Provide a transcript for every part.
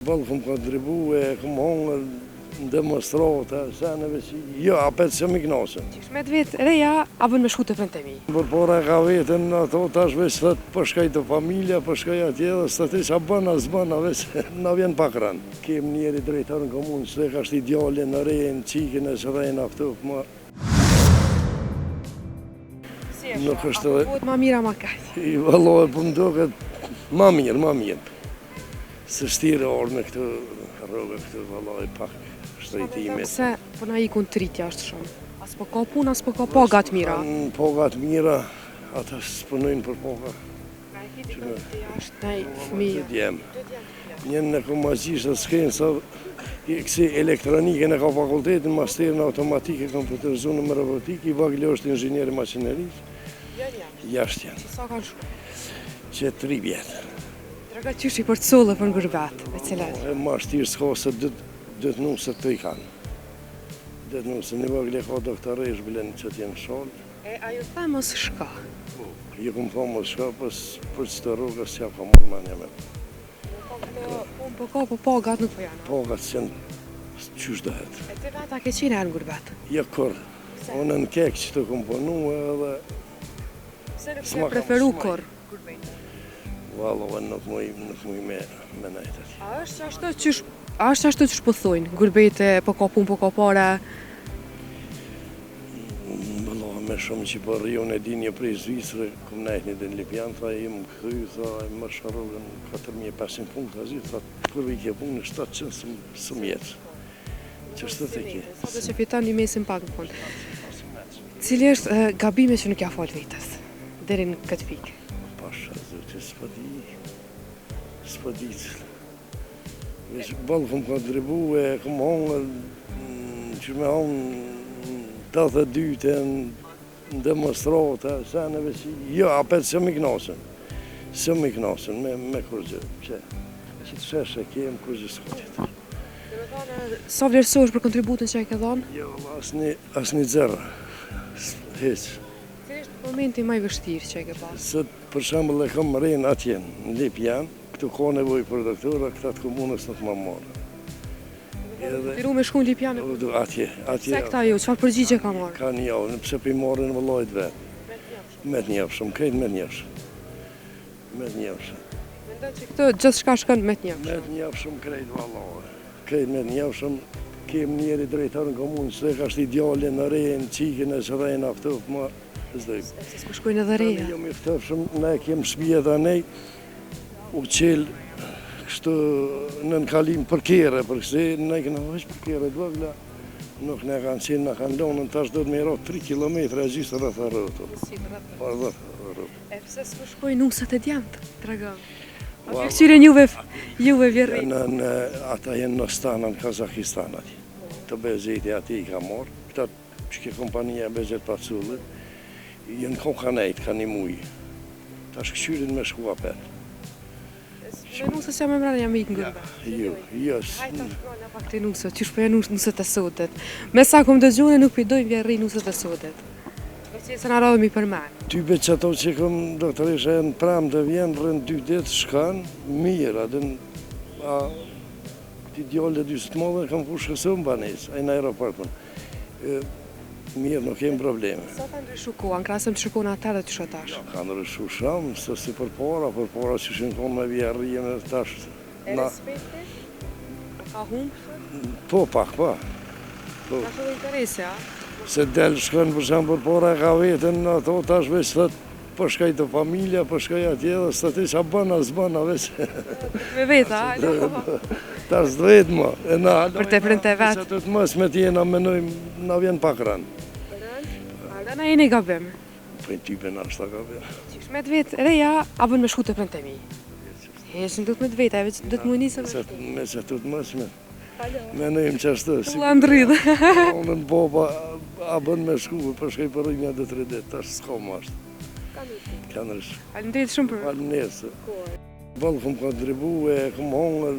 Balë këmë kontribu e këmë hongër në demonstrata, seneve që jo, apet që më knasën. Me të vetë reja, a bën me shku të prentemi? Përpora ka vetën ato tash veç thët përshkaj të familja, përshkaj atje dhe së të që a bëna, s'bëna, veç na vjen pak rënë. Kem njeri drejtar në komunë, që ka shti djallin në rejnë, qikin e që rejnë aftu, ma... Nuk është edhe... Apo ma mira ma kajtë? I valloj, për më duket ma mirë. Se shtire orë me këtë rrugë, këtë valloj pak shtrejtimit. Se po na ikun tritja është shumë. As po ka punë, as po ka pagat mira. Pagat mira, ata s'punojnë për paga. Është nej fëmijë. Njën në komazisht të s'kenë kësi elektronike në ka fakultetin, masterin automatike, kompjuterizuar me robotik, i vagli është inxhinieri maqinerisë. Jashtë janë. Sa kanë shku? Që 3 vjetë. Draga qysh i përcullë për në gërbet, e cilat? E ma shtirë s'ka se dëtë nusët të i kanë. Dëtë nusët, një vagli ka doktoresh bilen që t'jenë sholë. E ajo tha mos shka? Jo këmë tha mos shka, për që të rrugës s'ja ka mund manja me. Unë po ka, po pagat nuk po janë. Pagat s'janë qysh dëhet. E të veta ke qire në gërbet? Jo kur, unë në kek që të komponu edhe... Se nuk ke preferu kur? Vallë, nuk muj me najtët. A është ashtu që shpëthojnë? Gurbejt e po ka punë, po ka pare? Vallë, me shumë që për rionë e dinje prej Zvicrë, këmë najtë një dhe në Lipjan, tha i më këthy, tha i më sharogën 4500 punë, tha zi, tha kërë i ke punë në 700 së mjetë. Që është të ke? Sa dhe që fitan një mesin pak në punë. Cili është gabime që nuk ja falë vetës, deri në këtë pikë? Pasha, zëtë, s'pa di cëllë. Veç balë këmë kontribu e këmë hongër, që me hongë 82 në demonstrata, seneve që jo, apet që më knasën. Së më knasën, me kurgjë, që të sheshe kemë kurgjë s'kotit. Sa vlerësosh për kontributën që e ke dhonë? Jo, asni zero, heq. Momenti maj vështirë që e ke pasë? Se për shembull e kam rejnë atje në Lipjan, këtu ka nevojë për doktora, këta të komunës nuk më marrë. Tiru me shku në Lipjan? Atje. Se këta jo, çfarë përgjigje ka marrë? Ka një javë, pëse për i marrin vëllajt vetë. Me të njëfshëm, krejt me të njëfshëm. Me të njëfshëm. Mendoj që këtë gjithë shka shkën me të njëfshëm? Me të njëfshëm, krejt vëllajt. Krejt me të njëfshëm, kem njeri drejtar në komunë, që ka shti djallin në rejnë, qikin e që rejnë aftu, ma zdoj. Se s'ku shkojnë edhe reja? Jo mi ftëfshëm, ne kem shpije dhe nej, u qelë kështu në nënkalim për kere, për këse ne këna veç për kere dvëgla, nuk ne kanë qenë, ne kanë lonën, tash do të me rrët 3 kilometre e gjithë rrët e rrët. E pëse s'ku shkojnë nusët e djemët, dragëm? A për këqyren juve vjerrit? Ata jenë në Stana, në Kazakistan ati. Të bezeti ati i ka morë, këta që ke kompanija bezet pacullit, jenë kokanejt, ka një mujë. Ta shkëqyrin me shku apet. Me nusës jam e mërën jam ikë në gërbe? Jo. Hajta shkojnë pak të nusët, që shpoja nusët e sotet. Me sa kom dëgjune nuk pëjdojnë vjerri nusët e sotet. Që se në radhëm i përmenë. Type që ato që kom doktoreshe e në pramë të vjenë, rënë 2 ditë shkanë, mirë, këti djallë e 20 modhe, kam ku shkësëm banesë, a i në aeroportën. Mirë, nuk kemë probleme. Sa ka ndryshu koha, në krasëm të shukon atër dhe të shotash? Ka ndryshu shumë, se si për para që shenë konë me vjerrije me tash... E respekti? Ka humë? Po, pak, pa. Ka shumë interese, a? Se delë shkën për shenë për para ka vetën, ato tash veç thët përshkaj të familja, përshkaj atje dhe së të që a bëna, s'bëna veç. Me veta, a? Tash s'dojtë ma. Për të prën të vetë? Se të të mësë me tjena menojmë, na vjen pak rënë. Rënë a jeni gabim? Për në type në ashtë ta gabim. Qysh me të vetë, reja, a bën me shku të prën të mi? Heshën du të me të vetë, a du të më njësë me shku? Me që të të mësë me. Menojmë që ashtë. Tu andridhë. Unë në boba, a bën me shku, përshkaj për rënja dhe 3 ditë, tash s'ka më ashtë. Ka nërshë. Falemderit shumë për... Falemderit. Balë këmë kontribu e këmë hongër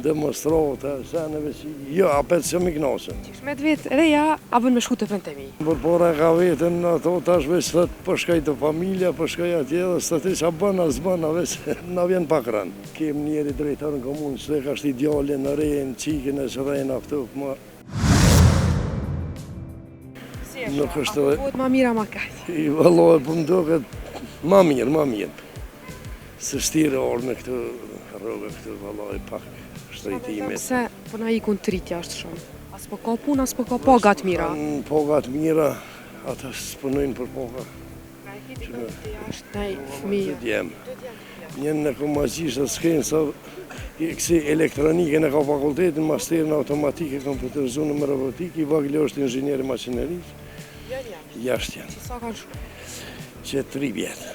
demonstrata, seneve që jo, apet që mi knasën. Qysh me vetë reja, a bën me shku të prentemi? Por pora ka vetën ato tash veç thët për shkaj të familja, për shkaj atje dhe së të që bën, as bën, veç na vjen pak rënë. Kem njeri drejtar në komunë, që ka shti djallin në rejnë, qikën e që rejnë aftu, ma... Nuk është edhe... Apo ma mira ma kajtë? I vallohet për më duket ma mirë. Se shtire orë me këtu rrugë, këtu vallohet pak shtrejtimit. Se po na ikun tritja është shumë. As po ka punë, as po ka pagat mira. Pagat mira, ata s'punojnë për paga. Është nej fëmija. Djem. Njën në kom magjishtë s'kenë sa kësi elektronike në ka fakultetin, masterin automatike, kompjuterizuar me robotik, i vagli është inxhinieri maqinerisë. Jashtë janë. Sa kanë shku? Që 3 vjetë.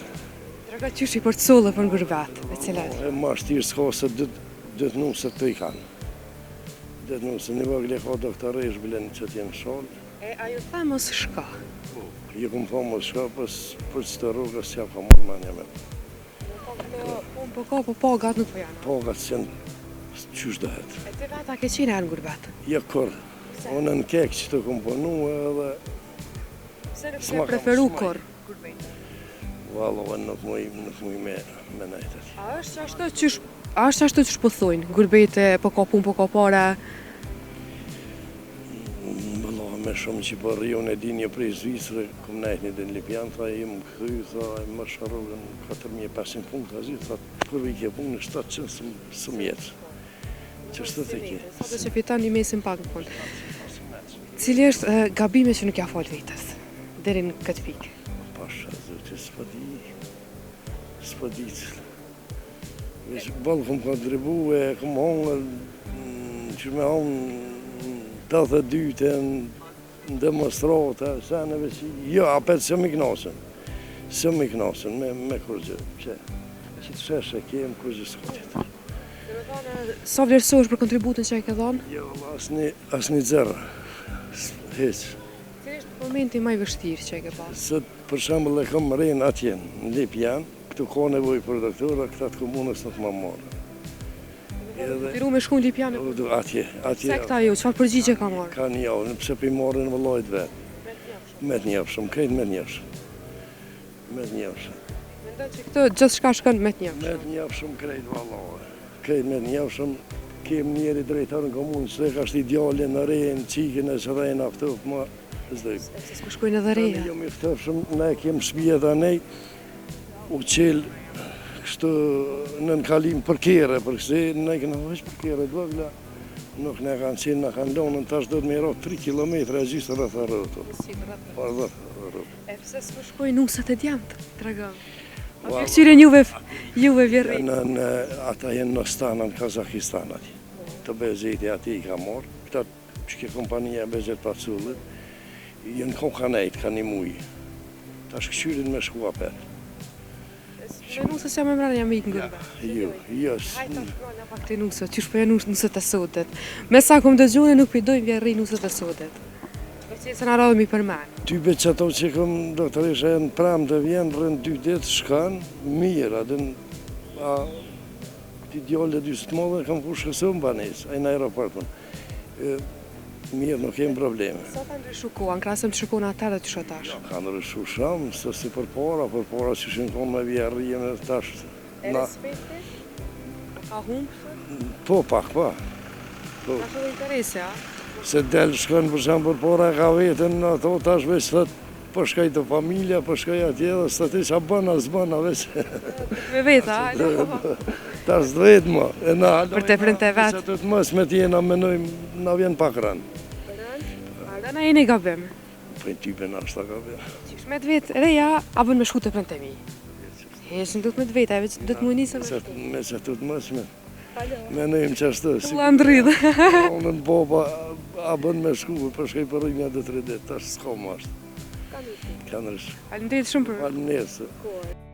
Draga qysh i për të solle për në gërbat, e cilat? E ma shtirë s'ka se dëtë nusët të i kanë. Dëtë nusët, një vagli ka doktore, ishë bilen që t'jenë sholë. E ajo tha mos shka. Jo këmë tha mos shka, për që të rrugës s'ja ka mërë manja me. Po ka, po pagat nuk po janë. Pagat s'janë qysh dëhet. E të veta ke qenë herë në gërbat? Ja kur, unë në kekë që të komponu edhe... Se nuk se preferu kur? Vallo, nuk muj me najtet. A është ashtu që shpëthojnë? Gurbete, po ka punë, po ka para? Vallo, me shumë që po rrion e dinje prej Zvicrë, kom najt një din Lipjan, tha im këthy, tha më sharogën 4500 punë, tha zi, tha kur i ke punë 700 së mjetë. Që është të ke? Sa të që fitan një mesin pak në punë. Cili është gabime që nuk ja falë vetës, deri në këtë pikë? Pasha, zëtë, s'pa di cëllë. Veç balë këm ka dribu e këm hongër, që me hongë 82 në demonstrata, seneve që jo, apet që mi knasën. Së mi knasën, me kurgjë, që të sheshe kemë kurgjë s'kotit. Sa vlerësohesh për kontributin që e ke dhënë? Jo, asni zerë, heqë. Cili është momenti më i vështirë që e ke pasur? Se për shembull e kam rejnë atje në Lipjan, këtu ka nevojë për doktora, këta të komunës nuk më marrë. Tiru me shku në Lipjan? Atje. Se këta jo, çfarë përgjigje ka marrë? Ka një javë, pse për i marrin vëllajt vetë. Me të njëfshëm, krejt me të njëfshëm. Me të njëfshëm. Mendoj që këtë gjithçka shkon me të njëfshëm. Me të njëfshëm krejt vallallë. Krejt me të njëfshëm, kem njeri drejtar në komunë, që ka shti djallin në rejnë, qikën e që rejnë aftu, ma zdoj. Se s'ku shkojnë edhe reja? Jo mi ftëfshëm, ne kem shpije dhe nej, u qelë kështu në kalim për kere, për këse ne këna veç për kere të vëgla, nuk ne kanë qenë, në kanë lonën, tash do të me ro 3 kilometra e gjithë rrëth e rrëtu. Par dhe rrëtu. E pëse s'ku shkojnë nusët e djemët, draga? A për këqyre juve vjerri? Ata jenë në Stana, në Kazakistan ati. Të bezeti ati i ka morë, këta që ke kompanija bezet pacullit, jenë kokanejt, ka një mujë. Ta shkëqyrin me shku apet. Me nusës jam e mërën jam ikë në gërbe? Jo. Hajta shkrona pak të nusët, qysh përja nusët e sotet. Me sa kom dëgjune nuk pëjdojnë vjerri nusët e sotet. Që se në radhëm i përmenë. Type që ato që këm doktorisha e në pramë të vjenë, rënë 2 ditë shkanë, mirë, ti djallë e 20 modhe, kam ku shkësëm banesë, a i në aeroportën. Mirë, nuk kemë probleme. Sa të ndryshu koha, në krasëm të shukona atër dhe të shotash? Ka ndryshu shumë, së si për para që shenë konë me vjerrije me tash. E respekti? Ka humë? Po, pak, pa. Ka shumë interese, a? Se delë shkën për shemë për para e ka vetën, ato tash veç thët për shkaj të familja, për shkaj atje dhe së të që bëna, s'bëna veç. Me veta, a? Tash s'dojtë ma. Për te prën të vetë. Se të të mësë me t'jena menojmë, na vjen pak rënë. A rëna e një gabim? Për type në ashtë ta gabim. Qysh me të vetë, reja, a bën me shku të prën të mi? Heshën du të me të vetë, a du të mu njësë me shku? Me që të të mësë me. Menojmë që ashtë. Kula ndridhë. Në boba, a bën me shku, për shkaj për rëjnë 2-3 ditë, tash s'ka më ashtë. Ka në Ka nërshë. Faleminderit shumë për... Faleminderit.